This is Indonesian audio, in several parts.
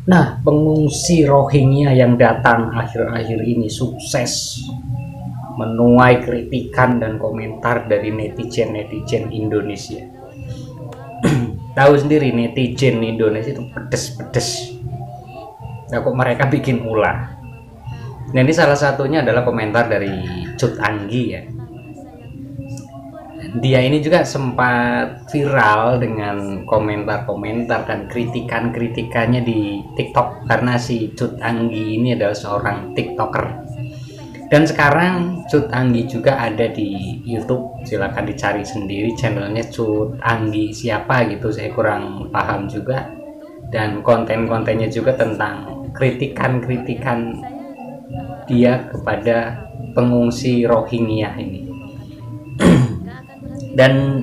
Nah, pengungsi Rohingya yang datang akhir-akhir ini sukses menuai kritikan dan komentar dari netizen-netizen Indonesia. Tahu sendiri netizen Indonesia itu pedes-pedes. Nah, kok mereka bikin ulah. Nah, ini salah satunya adalah komentar dari Cut Anggi ya. Dia ini juga sempat viral dengan komentar-komentar dan kritikan-kritikannya di TikTok karena si Cut Anggi ini adalah seorang TikToker. Dan sekarang Cut Anggi juga ada di YouTube, silahkan dicari sendiri channelnya Cut Anggi siapa gitu, saya kurang paham juga. Dan konten-kontennya juga tentang kritikan-kritikan dia kepada pengungsi Rohingya ini. Dan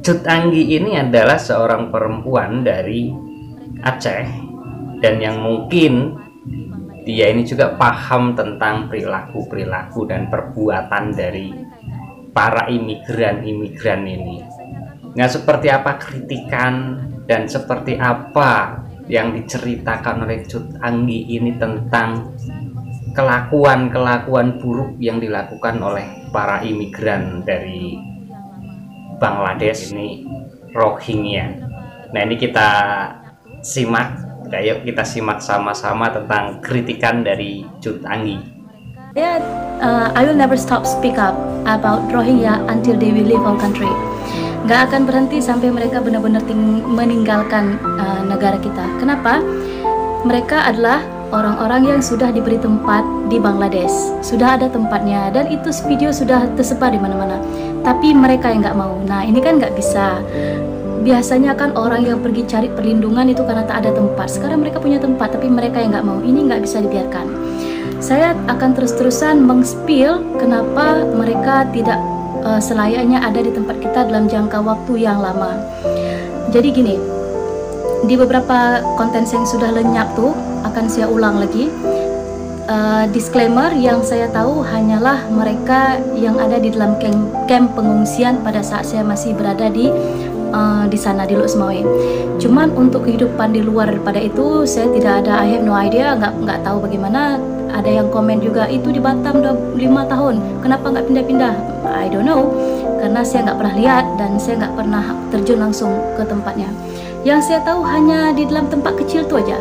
Cut Anggi ini adalah seorang perempuan dari Aceh, dan yang mungkin dia ini juga paham tentang perilaku-perilaku dan perbuatan dari para imigran-imigran ini. Nah, seperti apa kritikan dan seperti apa yang diceritakan oleh Cut Anggi ini tentang kelakuan-kelakuan buruk yang dilakukan oleh para imigran dari Bangladesh ini, Rohingya. Nah, ini kita simak, ayo kita simak sama-sama tentang kritikan dari Cut Anggi. I will never stop speak up about Rohingya until they will leave our country. Gak akan berhenti sampai mereka benar-benar meninggalkan negara kita. Kenapa? Mereka adalah orang-orang yang sudah diberi tempat di Bangladesh, sudah ada tempatnya, dan itu video sudah tersebar di mana-mana. Tapi mereka yang nggak mau. Nah, ini kan nggak bisa. Biasanya kan orang yang pergi cari perlindungan itu karena tak ada tempat. Sekarang mereka punya tempat, tapi mereka yang nggak mau. Ini nggak bisa dibiarkan. Saya akan terus-terusan meng-spill kenapa mereka tidak selayaknya ada di tempat kita dalam jangka waktu yang lama. Jadi gini, di beberapa konten yang sudah lenyap tuh akan saya ulang lagi. Disclaimer yang saya tahu hanyalah mereka yang ada di dalam camp pengungsian pada saat saya masih berada di sana di Lok Sumawe. Cuman untuk kehidupan di luar daripada itu saya tidak ada, I have no idea, nggak tahu bagaimana. Ada yang komen juga itu di Batam udah 5 tahun, kenapa nggak pindah-pindah? I don't know, karena saya nggak pernah lihat dan saya nggak pernah terjun langsung ke tempatnya. Yang saya tahu hanya di dalam tempat kecil itu aja,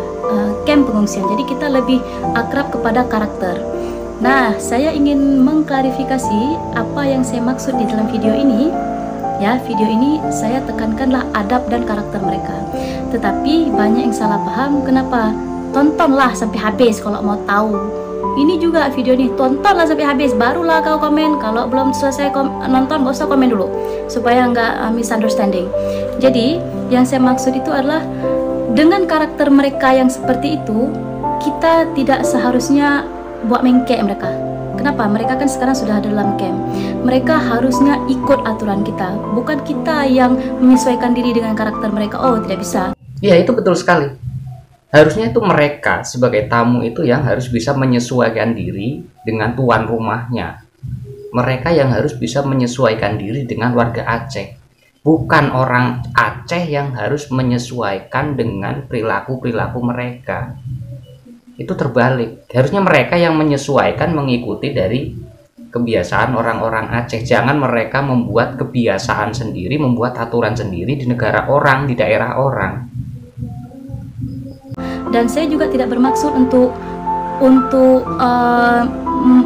camp pengungsian. Jadi kita lebih akrab kepada karakter. Nah, saya ingin mengklarifikasi apa yang saya maksud di dalam video ini. Ya, video ini saya tekankanlah adab dan karakter mereka. Tetapi banyak yang salah paham. Kenapa? Tontonlah sampai habis kalau mau tahu. Ini juga video ini, tontonlah sampai habis, barulah kau komen. Kalau belum selesai nonton, gak usah komen dulu, supaya nggak misunderstanding. Jadi yang saya maksud itu adalah dengan karakter mereka yang seperti itu, kita tidak seharusnya buat mengkek mereka. Kenapa? Mereka kan sekarang sudah ada dalam camp. Mereka harusnya ikut aturan kita, bukan kita yang menyesuaikan diri dengan karakter mereka. Oh, tidak bisa. Ya, itu betul sekali. Harusnya itu mereka sebagai tamu itu yang harus bisa menyesuaikan diri dengan tuan rumahnya. Mereka yang harus bisa menyesuaikan diri dengan warga Aceh. Bukan orang Aceh yang harus menyesuaikan dengan perilaku-perilaku mereka. Itu terbalik. Harusnya mereka yang menyesuaikan, mengikuti dari kebiasaan orang-orang Aceh. Jangan mereka membuat kebiasaan sendiri, membuat aturan sendiri di negara orang, di daerah orang. Dan saya juga tidak bermaksud untuk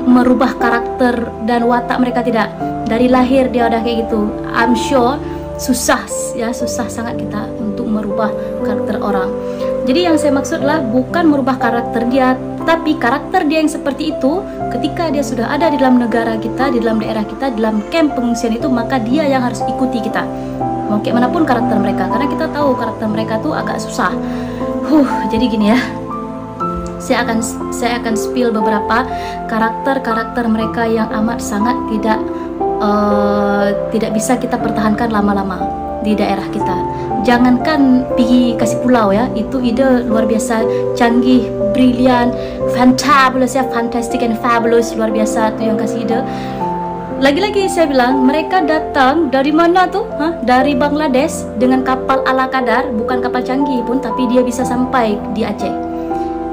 merubah karakter dan watak mereka, tidak. Dari lahir dia udah kayak gitu. I'm sure susah sangat kita untuk merubah karakter orang. Jadi yang saya maksud adalah bukan merubah karakter dia, tetapi karakter dia yang seperti itu ketika dia sudah ada di dalam negara kita, di dalam daerah kita, di dalam camp pengungsian itu, maka dia yang harus ikuti kita. Mau kayak manapun karakter mereka, karena kita tahu karakter mereka tuh agak susah. Jadi gini ya. Saya akan spill beberapa karakter mereka yang amat sangat tidak bisa kita pertahankan lama-lama di daerah kita. Jangankan pergi kasih pulau ya, itu ide luar biasa, canggih, brilian, fantabulous ya, fantastic and fabulous, luar biasa tuh yang kasih ide. Lagi-lagi saya bilang, mereka datang dari mana tuh? Dari Bangladesh dengan kapal ala kadar, bukan kapal canggih pun, tapi dia bisa sampai di Aceh.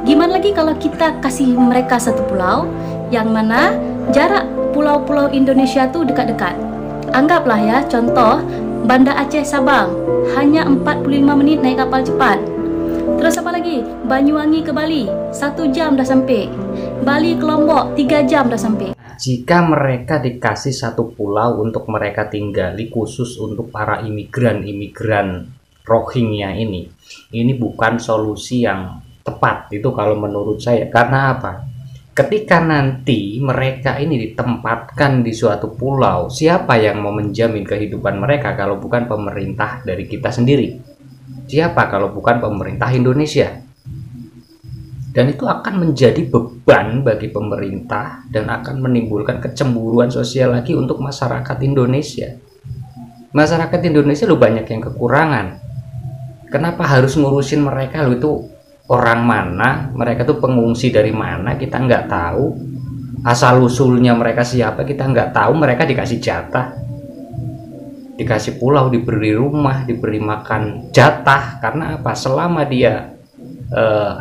Gimana lagi kalau kita kasih mereka satu pulau, yang mana jarak pulau-pulau Indonesia tuh dekat-dekat. Anggaplah ya, contoh Banda Aceh Sabang, hanya 45 menit naik kapal cepat. Terus apa lagi? Banyuwangi ke Bali, 1 jam dah sampai. Bali ke Lombok, 3 jam dah sampai. Jika mereka dikasih satu pulau untuk mereka tinggali khusus untuk para imigran Rohingya ini bukan solusi yang tepat itu kalau menurut saya. Karena apa? Ketika nanti mereka ini ditempatkan di suatu pulau, siapa yang mau menjamin kehidupan mereka kalau bukan pemerintah dari kita sendiri? Siapa kalau bukan pemerintah Indonesia? Dan itu akan menjadi beban bagi pemerintah dan akan menimbulkan kecemburuan sosial lagi untuk masyarakat Indonesia. Masyarakat Indonesia lu banyak yang kekurangan. Kenapa harus ngurusin mereka? Lu itu orang mana? Mereka tuh pengungsi dari mana? Kita nggak tahu. Asal usulnya mereka siapa? Kita nggak tahu. Mereka dikasih jatah, dikasih pulau, diberi rumah, diberi makan jatah. Karena apa? Selama dia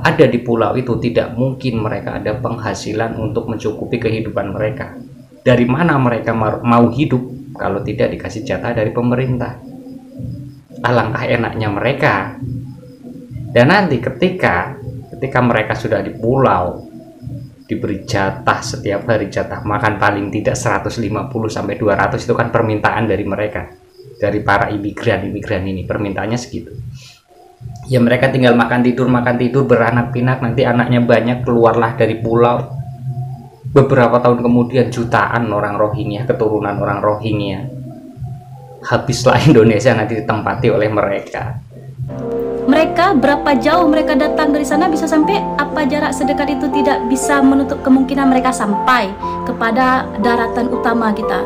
ada di pulau itu, tidak mungkin mereka ada penghasilan untuk mencukupi kehidupan mereka. Dari mana mereka mau hidup kalau tidak dikasih jatah dari pemerintah? Alangkah enaknya mereka. Dan nanti ketika mereka sudah di pulau, diberi jatah setiap hari, jatah makan paling tidak 150-200, itu kan permintaan dari mereka, dari para imigran ini, permintaannya segitu. Ya mereka tinggal makan tidur, beranak pinak, nanti anaknya banyak, keluarlah dari pulau. Beberapa tahun kemudian jutaan orang Rohingya, keturunan orang Rohingya, habislah Indonesia nanti ditempati oleh mereka. Mereka berapa jauh mereka datang dari sana bisa sampai, apa jarak sedekat itu tidak bisa menutup kemungkinan mereka sampai kepada daratan utama kita.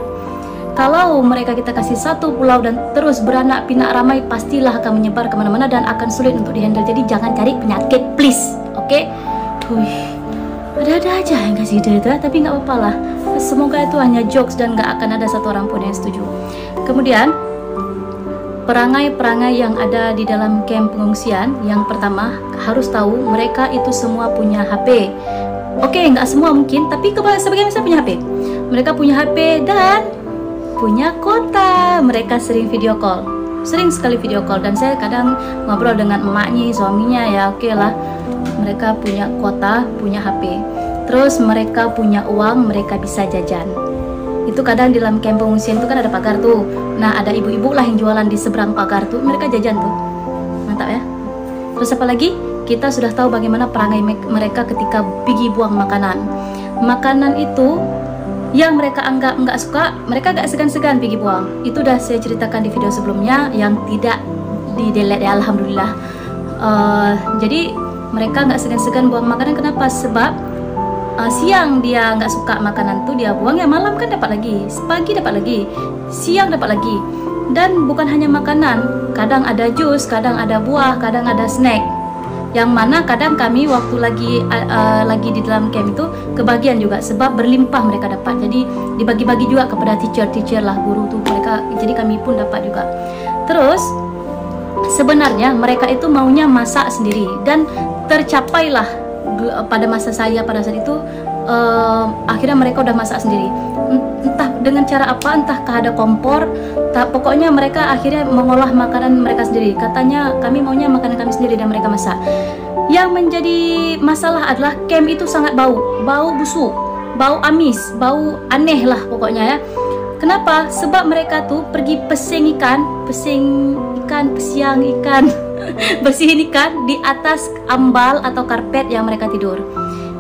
Kalau mereka kita kasih satu pulau dan terus beranak pinak ramai, pastilah akan menyebar kemana-mana dan akan sulit untuk dihandle. Jadi jangan cari penyakit, please. Oke? Ada-ada aja yang kasih ide itu, tapi nggak apa-apa lah. Semoga itu hanya jokes dan nggak akan ada satu orang pun yang setuju. Kemudian perangai-perangai yang ada di dalam kamp pengungsian, yang pertama harus tahu mereka itu semua punya HP. Oke, nggak semua mungkin, tapi sebagian besar punya HP. Mereka punya HP dan punya kuota. Mereka sering video call, sering sekali video call, dan saya kadang ngobrol dengan emaknya, suaminya, ya oke lah. Mereka punya kuota, punya HP, terus mereka punya uang, mereka bisa jajan. Itu kadang di dalam kamp pengungsian itu kan ada pagar tuh. Nah ada ibu-ibu lah yang jualan di seberang pagar tuh, mereka jajan tuh, mantap ya. Terus apa lagi? Kita sudah tahu bagaimana perangai mereka ketika pergi buang makanan. Makanan itu yang mereka anggap nggak suka, mereka gak segan-segan pergi buang. Itu udah saya ceritakan di video sebelumnya yang tidak di delete ya, alhamdulillah. Jadi mereka nggak segan-segan buang makanan. Kenapa? Sebab siang dia nggak suka makanan tuh dia buang, ya malam kan dapat lagi, pagi dapat lagi, siang dapat lagi. Dan bukan hanya makanan, kadang ada jus, kadang ada buah, kadang ada snack. Yang mana kadang kami waktu lagi di dalam camp itu kebagian juga, sebab berlimpah mereka dapat. Jadi dibagi-bagi juga kepada teacher lah, guru tuh mereka. Jadi kami pun dapat juga. Terus sebenarnya mereka itu maunya masak sendiri, dan tercapailah pada masa saya pada saat itu. Akhirnya mereka udah masak sendiri, entah dengan cara apa, entahkah ada kompor, pokoknya mereka akhirnya mengolah makanan mereka sendiri. Katanya kami maunya makanan kami sendiri dan mereka masak. Yang menjadi masalah adalah camp itu sangat bau busuk, bau amis, bau aneh lah pokoknya ya. Kenapa? Sebab mereka tuh pergi pesing ikan, bersihin ikan di atas ambal atau karpet yang mereka tidur.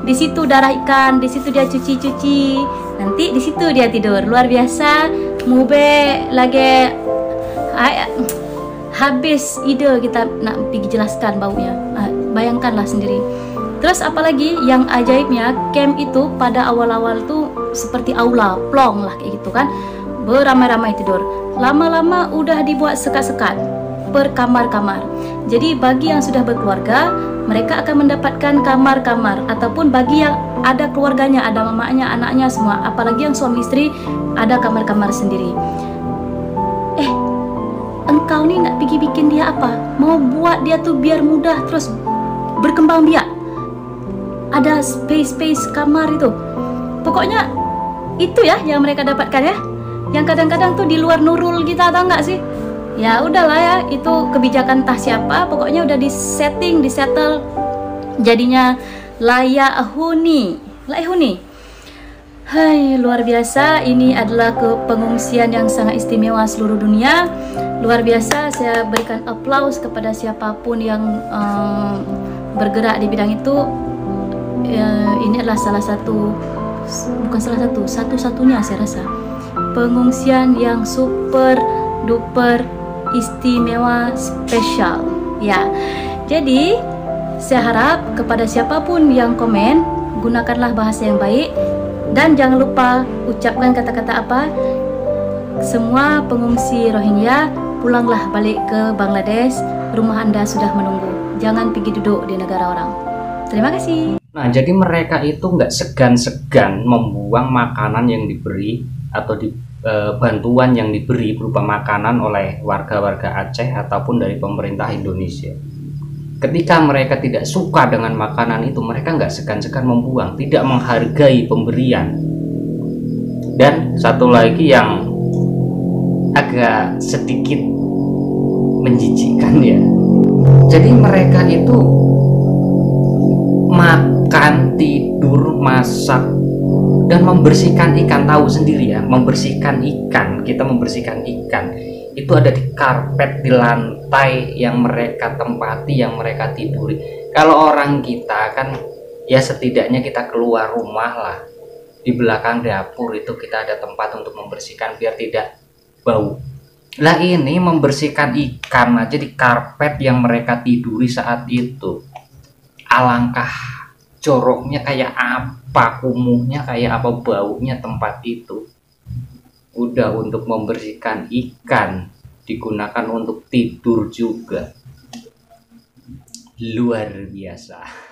Di situ darah ikan, di situ dia cuci, nanti di situ dia tidur. Luar biasa, mube lagi habis ide kita nak pergi jelaskan baunya. Bayangkanlah sendiri. Terus apalagi yang ajaibnya, camp itu pada awal-awal tuh seperti aula, plong lah kayak gitu kan, beramai-ramai tidur. Lama-lama udah dibuat sekat-sekat per kamar-kamar. Jadi bagi yang sudah berkeluarga, mereka akan mendapatkan kamar-kamar, ataupun bagi yang ada keluarganya, ada mamanya, anaknya semua, apalagi yang suami istri, ada kamar-kamar sendiri. Engkau nih nak pergi bikin dia apa? Mau buat dia tuh biar mudah terus berkembang biak. Ada space kamar itu. Pokoknya itu ya yang mereka dapatkan ya. Yang kadang-kadang tuh di luar nurul kita, tahu nggak sih? Ya udahlah ya, itu kebijakan entah siapa, pokoknya udah disettle, jadinya layak huni. Hai, luar biasa. Ini adalah pengungsian yang sangat istimewa seluruh dunia. Luar biasa. Saya berikan aplaus kepada siapapun yang bergerak di bidang itu. Ini adalah satu-satunya saya rasa pengungsian yang super duper istimewa, spesial ya. Jadi saya harap kepada siapapun yang komen, gunakanlah bahasa yang baik dan jangan lupa ucapkan kata-kata apa. Semua pengungsi Rohingya, pulanglah balik ke Bangladesh, rumah Anda sudah menunggu. Jangan pergi duduk di negara orang. Terima kasih. Nah, jadi mereka itu nggak segan-segan membuang makanan yang diberi atau bantuan yang diberi berupa makanan oleh warga-warga Aceh ataupun dari pemerintah Indonesia. Ketika mereka tidak suka dengan makanan itu, mereka nggak segan-segan membuang, tidak menghargai pemberian. Dan satu lagi yang agak sedikit menjijikkan ya, jadi mereka itu makan, tidur, masak, dan membersihkan ikan. Tahu sendiri ya, membersihkan ikan, kita membersihkan ikan itu ada di karpet, di lantai yang mereka tempati, yang mereka tiduri. Kalau orang kita kan ya setidaknya kita keluar rumah lah, di belakang dapur itu kita ada tempat untuk membersihkan biar tidak bau. Lah ini membersihkan ikan aja di karpet yang mereka tiduri saat itu. Alangkah joroknya kayak apa, kumuhnya kayak apa, baunya tempat itu. Udah untuk membersihkan ikan, digunakan untuk tidur juga. Luar biasa.